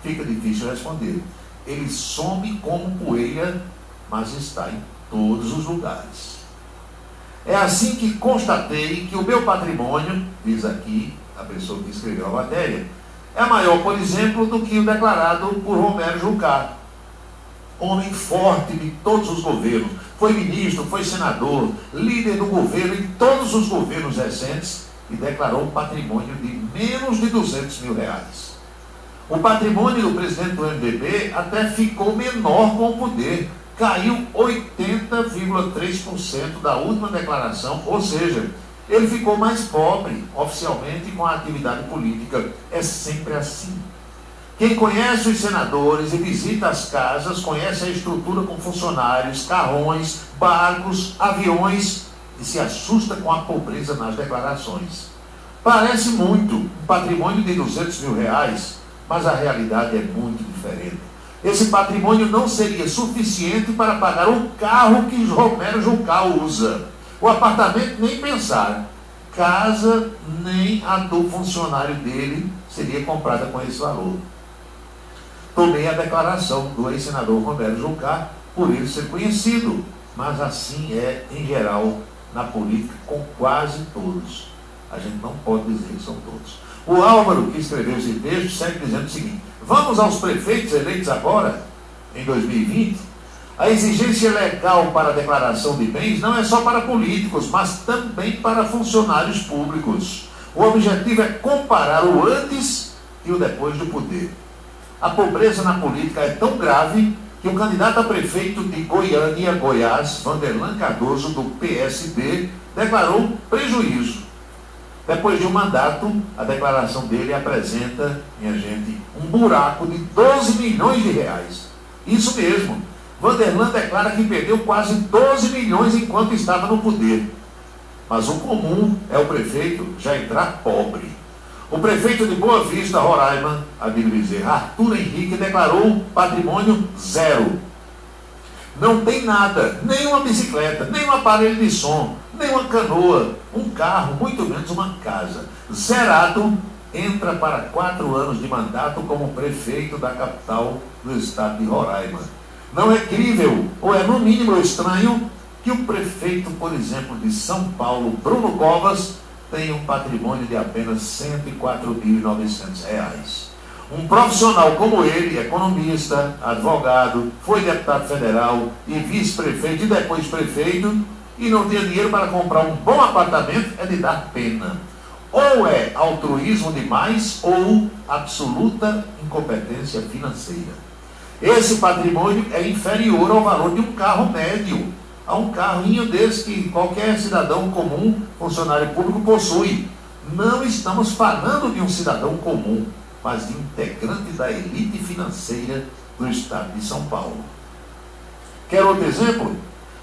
Fica difícil responder. Ele some como poeira, mas está em todos os lugares. É assim que constatei que o meu patrimônio, diz aqui a pessoa que escreveu a matéria, é maior, por exemplo, do que o declarado por Romero Jucá. Homem forte de todos os governos. Foi ministro, foi senador, líder do governo em todos os governos recentes e declarou um patrimônio de menos de 200 mil reais. O patrimônio do presidente do MDB até ficou menor com o poder. Caiu 80,3% da última declaração, ou seja, ele ficou mais pobre oficialmente com a atividade política. É sempre assim. Quem conhece os senadores e visita as casas, conhece a estrutura com funcionários, carrões, barcos, aviões e se assusta com a pobreza nas declarações. Parece muito um patrimônio de 200 mil reais, mas a realidade é muito diferente. Esse patrimônio não seria suficiente para pagar o carro que Romero Jucá usa. O apartamento, nem pensar. Casa, nem a do funcionário dele seria comprada com esse valor. Tomei a declaração do ex-senador Romero Jucá por ele ser conhecido, mas assim é em geral na política com quase todos. A gente não pode dizer que são todos. O Álvaro, que escreveu esse texto, segue dizendo o seguinte: vamos aos prefeitos eleitos agora, em 2020. A exigência legal para a declaração de bens não é só para políticos, mas também para funcionários públicos. O objetivo é comparar o antes e o depois do poder. A pobreza na política é tão grave que o candidato a prefeito de Goiânia, Goiás, Vanderlan Cardoso, do PSD, declarou prejuízo. Depois de um mandato, a declaração dele apresenta, minha gente, um buraco de 12 milhões de reais. Isso mesmo. Vanderlan declara que perdeu quase 12 milhões enquanto estava no poder. Mas o comum é o prefeito já entrar pobre. O prefeito de Boa Vista, Roraima, a dizer, Arthur Henrique, declarou patrimônio zero. Não tem nada, nem uma bicicleta, nem um aparelho de som. nem uma canoa, um carro, muito menos uma casa. Zerado, entra para 4 anos de mandato como prefeito da capital do estado de Roraima. Não é crível, ou é no mínimo estranho, que o prefeito, por exemplo, de São Paulo, Bruno Covas, tem um patrimônio de apenas R$ 104.900. Um profissional como ele, economista, advogado, foi deputado federal e vice-prefeito e depois prefeito, e não tem dinheiro para comprar um bom apartamento, é de dar pena. Ou é altruísmo demais, ou absoluta incompetência financeira. Esse patrimônio é inferior ao valor de um carro médio, a um carrinho desse que qualquer cidadão comum, funcionário público, possui. Não estamos falando de um cidadão comum, mas de um integrante da elite financeira do estado de São Paulo. Quer outro exemplo?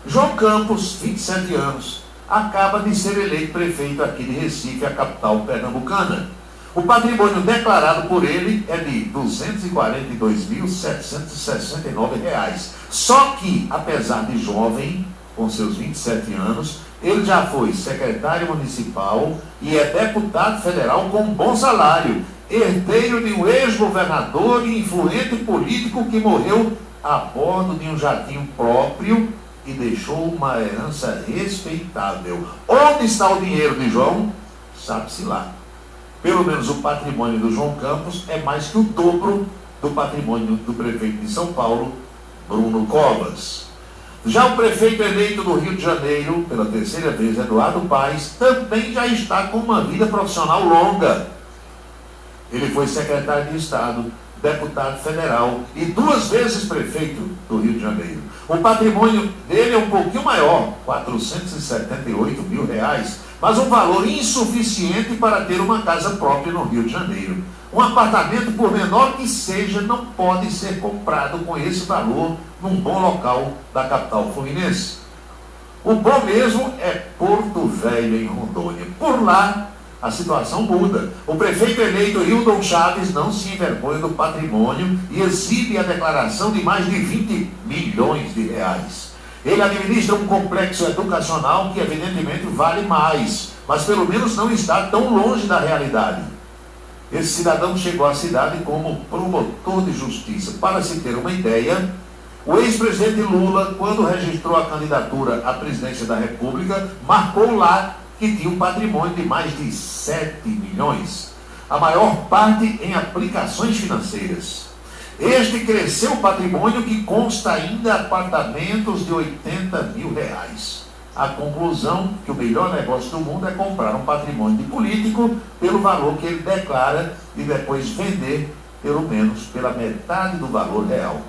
João Campos, 27 anos, acaba de ser eleito prefeito aqui de Recife, a capital pernambucana. O patrimônio declarado por ele é de R$ 242.769. Só que, apesar de jovem, com seus 27 anos, ele já foi secretário municipal e é deputado federal com bom salário, herdeiro de um ex-governador e influente político que morreu a bordo de um jatinho próprio e deixou uma herança respeitável. Onde está o dinheiro de João? Sabe-se lá. Pelo menos o patrimônio do João Campos é mais que o dobro do patrimônio do prefeito de São Paulo, Bruno Covas. Já o prefeito eleito do Rio de Janeiro, pela 3ª vez, Eduardo Paes, também já está com uma vida profissional longa. Ele foi secretário de Estado, deputado federal e 2 vezes prefeito do Rio de Janeiro. O patrimônio dele é um pouquinho maior, R$ 478.000, mas um valor insuficiente para ter uma casa própria no Rio de Janeiro. Um apartamento, por menor que seja, não pode ser comprado com esse valor num bom local da capital fluminense. O bom mesmo é Porto Velho, em Rondônia. Por lá, a situação muda. O prefeito eleito Hildon Chaves não se envergonha do patrimônio e exibe a declaração de mais de R$ 20 milhões. Ele administra um complexo educacional que evidentemente vale mais, mas pelo menos não está tão longe da realidade. Esse cidadão chegou à cidade como promotor de justiça. Para se ter uma ideia, o ex-presidente Lula, quando registrou a candidatura à presidência da República, marcou lá que tinha um patrimônio de mais de 7 milhões, a maior parte em aplicações financeiras. Este cresceu o patrimônio que consta ainda apartamentos de R$ 80 mil. A conclusão que o melhor negócio do mundo é comprar um patrimônio de político pelo valor que ele declara e depois vender pelo menos pela metade do valor real.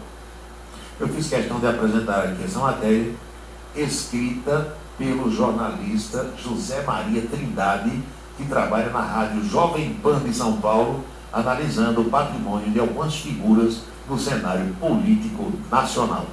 Eu fiz questão de apresentar aqui essa matéria escrita pelo jornalista José Maria Trindade, que trabalha na rádio Jovem Pan de São Paulo, analisando o patrimônio de algumas figuras no cenário político nacional.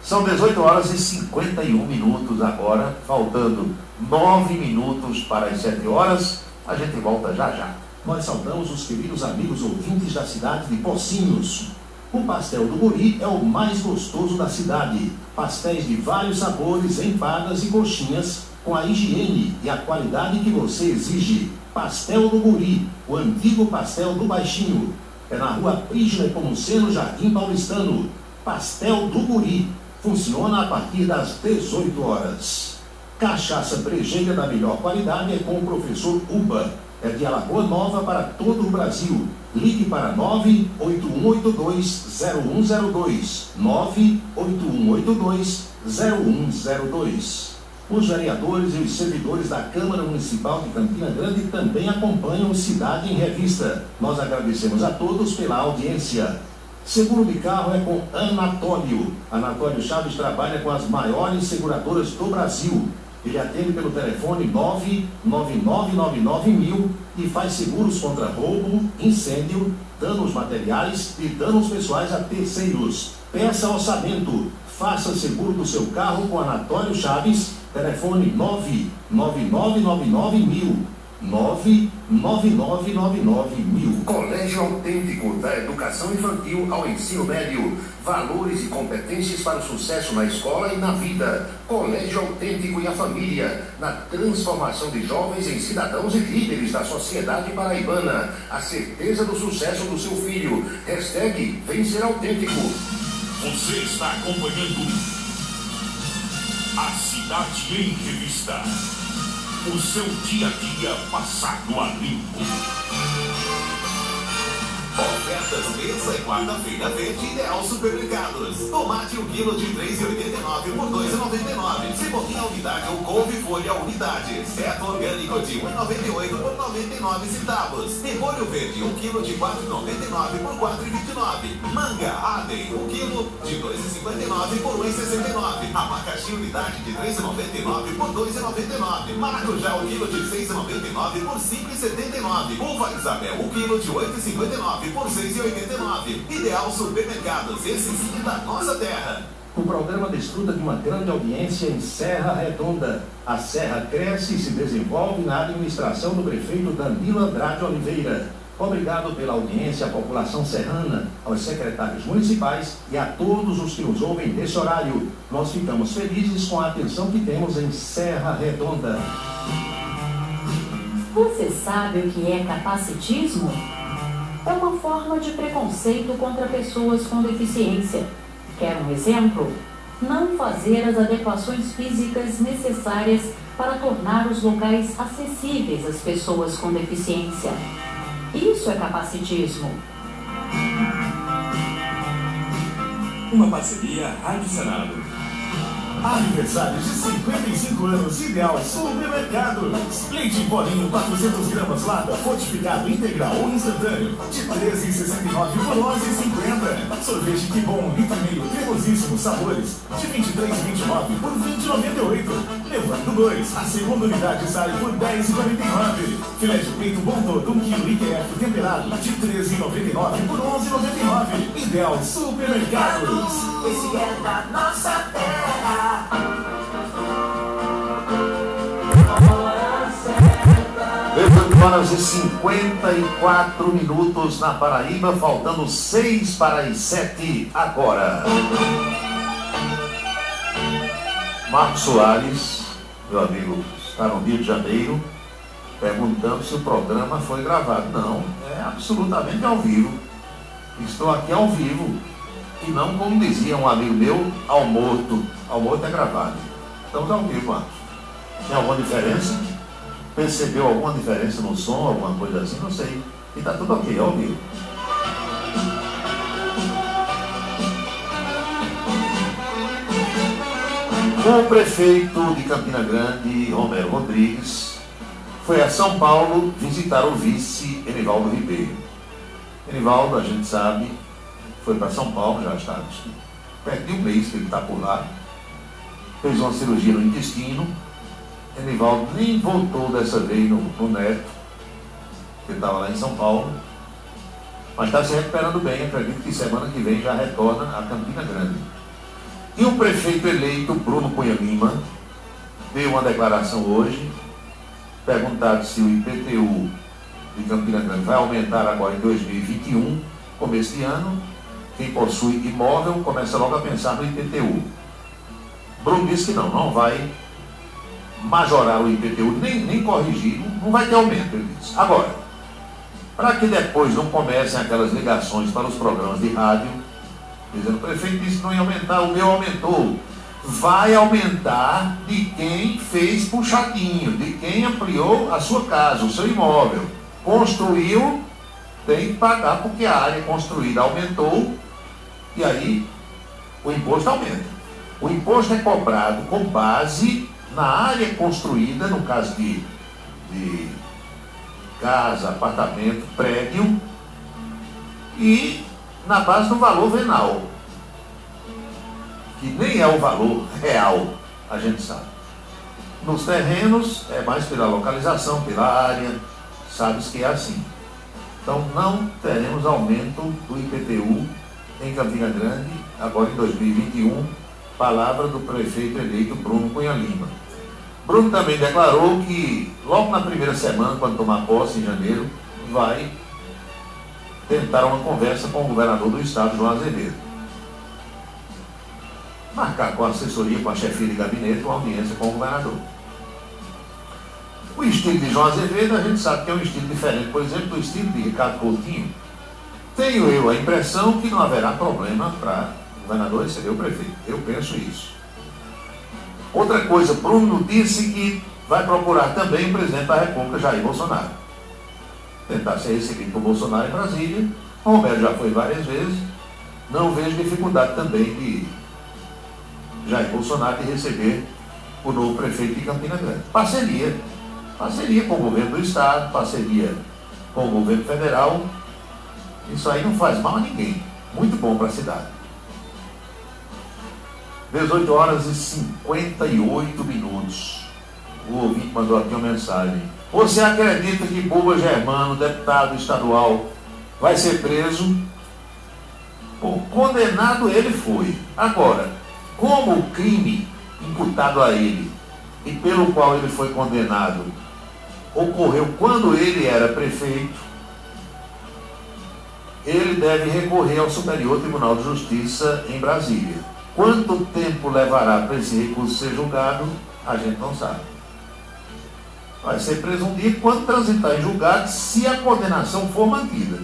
São 18 horas e 51 minutos agora, faltando 9 minutos para as 7 horas. A gente volta já já. Nós saudamos os queridos amigos ouvintes da cidade de Pocinhos. O pastel do Guri é o mais gostoso da cidade. Pastéis de vários sabores, empadas e coxinhas, com a higiene e a qualidade que você exige. Pastel do Guri, o antigo pastel do Baixinho. É na rua Prígio Nepomuceno, Jardim Paulistano. Pastel do Guri. Funciona a partir das 18 horas. Cachaça brejeira da melhor qualidade é com o professor Uba. É de Alagoa Nova para todo o Brasil. Ligue para 98182-0102. 98182-0102. Os vereadores e os servidores da Câmara Municipal de Campina Grande também acompanham Cidade em Revista. Nós agradecemos a todos pela audiência. Seguro de carro é com Anatólio. Anatólio Chaves trabalha com as maiores seguradoras do Brasil. Ele atende pelo telefone 99999.000 e faz seguros contra roubo, incêndio, danos materiais e danos pessoais a terceiros. Peça orçamento. Faça seguro do seu carro com Anatólio Chaves. Telefone 99999.000. 99999.000. Colégio Autêntico, da educação infantil ao ensino médio. Valores e competências para o sucesso na escola e na vida. Colégio Autêntico e a família, na transformação de jovens em cidadãos e líderes da sociedade paraibana. A certeza do sucesso do seu filho. Hashtag Vem Ser Autêntico. Você está acompanhando a Cidade em Revista. O seu dia a dia passado a limpo. Ofertas terça e quarta-feira verde Ideal Supermercados. Tomate 1 kg de 3,89 por 2,99. Cebolinha unidade ou couve-folha unidade. Certo orgânico de 1,98 por 99 centavos. Repolho verde 1 kg de 4,99 por 4,29. Manga Aden 1 kg de 2,59 por 1,69. Abacaxi unidade de 3,99 por 2,99. Maracujá 1 kg de 6,99 por 5,79. Uva Isabel 1 kg de 8,59 por 6,89. Ideal Supermercados, esse sim da nossa terra. O programa desfruta de uma grande audiência em Serra Redonda. A Serra cresce e se desenvolve na administração do prefeito Danilo Andrade Oliveira. Obrigado pela audiência à população serrana, aos secretários municipais e a todos os que nos ouvem nesse horário. Nós ficamos felizes com a atenção que temos em Serra Redonda. Você sabe o que é capacitismo? É uma forma de preconceito contra pessoas com deficiência. Quer um exemplo? Não fazer as adequações físicas necessárias para tornar os locais acessíveis às pessoas com deficiência. Isso é capacitismo. Uma parceria Rádio Senado. Aniversário de 55 anos Ideal Supermercados. Leite em polinho 400 gramas lata, fortificado integral ou instantâneo, de 13,69 por 11,50. Sorvete que bom, 1,5 litro, cremosíssimo, sabores, de 23,29 por 20,98. Levando 2, a segunda unidade sai por 10,49. Filé de peito bom todo, 1 kg IQF temperado, de 13,99 por 11,99. Ideal Supermercados. Esse é da nossa terra. 18h54 na Paraíba, faltando 6 para as 7 agora. Marcos Soares, meu amigo, está no Rio de Janeiro, perguntando se o programa foi gravado. Não, é absolutamente ao vivo. Estou aqui ao vivo. E não, como dizia um amigo meu, ao morto. Ao morto é gravado. Estamos ao vivo, Marcos. Tem alguma diferença? Percebeu alguma diferença no som, alguma coisa assim? Não sei. E está tudo ok, ao vivo. O prefeito de Campina Grande, Romero Rodrigues, foi a São Paulo visitar o vice Enivaldo Ribeiro. Enivaldo, a gente sabe, foi para São Paulo, já está perto de um mês que ele está por lá, fez uma cirurgia no intestino. Enivaldo nem voltou dessa vez no Neto, que estava lá em São Paulo, mas está se recuperando bem. Acredito que semana que vem já retorna a Campina Grande. E o prefeito eleito, Bruno Cunha Lima, deu uma declaração hoje, perguntado se o IPTU de Campina Grande vai aumentar agora em 2021, começo de ano. Quem possui imóvel começa logo a pensar no IPTU. Bruno disse que não vai majorar o IPTU, nem corrigir, não vai ter aumento, ele disse. Agora, para que depois não comecem aquelas ligações para os programas de rádio, dizendo, o prefeito disse que não ia aumentar, o meu aumentou. Vai aumentar de quem fez puxadinho, de quem ampliou a sua casa, o seu imóvel. Construiu, tem que pagar porque a área construída aumentou, e aí o imposto aumenta. O imposto é cobrado com base na área construída, no caso de casa, apartamento, prédio, e na base do valor venal, que nem é o valor real, a gente sabe. Nos terrenos é mais pela localização, pela área, sabe-se que é assim. Então não teremos aumento do IPTU em Campina Grande, agora em 2021, palavra do prefeito eleito Bruno Cunha Lima. Bruno também declarou que logo na primeira semana, quando tomar posse em janeiro, vai tentar uma conversa com o governador do estado, João Azevedo. Marcar com a assessoria, com a chefia de gabinete, uma audiência com o governador. O estilo de João Azevedo, a gente sabe que é um estilo diferente, por exemplo, do estilo de Ricardo Coutinho. Tenho eu a impressão que não haverá problema para o governador receber o prefeito. Eu penso isso. Outra coisa, Bruno disse que vai procurar também o presidente da República, Jair Bolsonaro. Tentar ser recebido por Bolsonaro em Brasília. O Romero já foi várias vezes. Não vejo dificuldade também de Jair Bolsonaro de receber o novo prefeito de Campina Grande. Parceria com o governo do estado, parceria com o governo federal. Isso aí não faz mal a ninguém. Muito bom para a cidade. 18 horas e 58 minutos. O ouvinte mandou aqui uma mensagem. Você acredita que Buba Germano, deputado estadual, vai ser preso? Bom, condenado ele foi. Agora, como o crime imputado a ele e pelo qual ele foi condenado ocorreu quando ele era prefeito, ele deve recorrer ao Superior Tribunal de Justiça em Brasília. Quanto tempo levará para esse recurso ser julgado, a gente não sabe. Vai ser preso um dia quando transitar em julgado, se a condenação for mantida.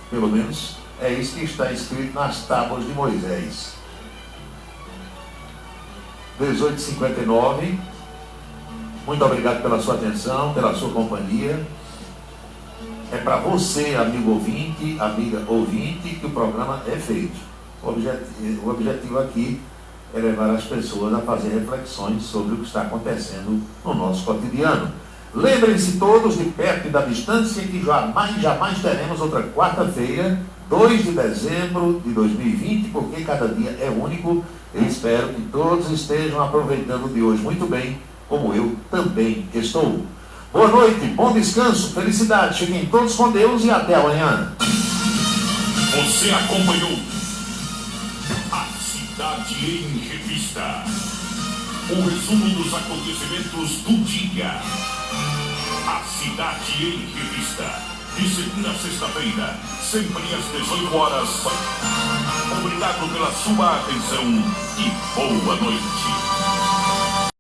Pelo menos é isso que está escrito nas tábuas de Moisés. 18h59. Muito obrigado pela sua atenção, pela sua companhia. É para você, amigo ouvinte, amiga ouvinte, que o programa é feito. O objetivo aqui é levar as pessoas a fazer reflexões sobre o que está acontecendo no nosso cotidiano. Lembrem-se todos, de perto e da distância, que jamais teremos outra quarta-feira, 2 de dezembro de 2020, porque cada dia é único. Eu espero que todos estejam aproveitando o de hoje muito bem, como eu também estou. Boa noite, bom descanso, felicidade, fiquem todos com Deus e até amanhã. Você acompanhou a Cidade em Revista. O resumo dos acontecimentos do dia. A Cidade em Revista. De segunda a sexta-feira, sempre às 18 horas. Obrigado pela sua atenção e boa noite.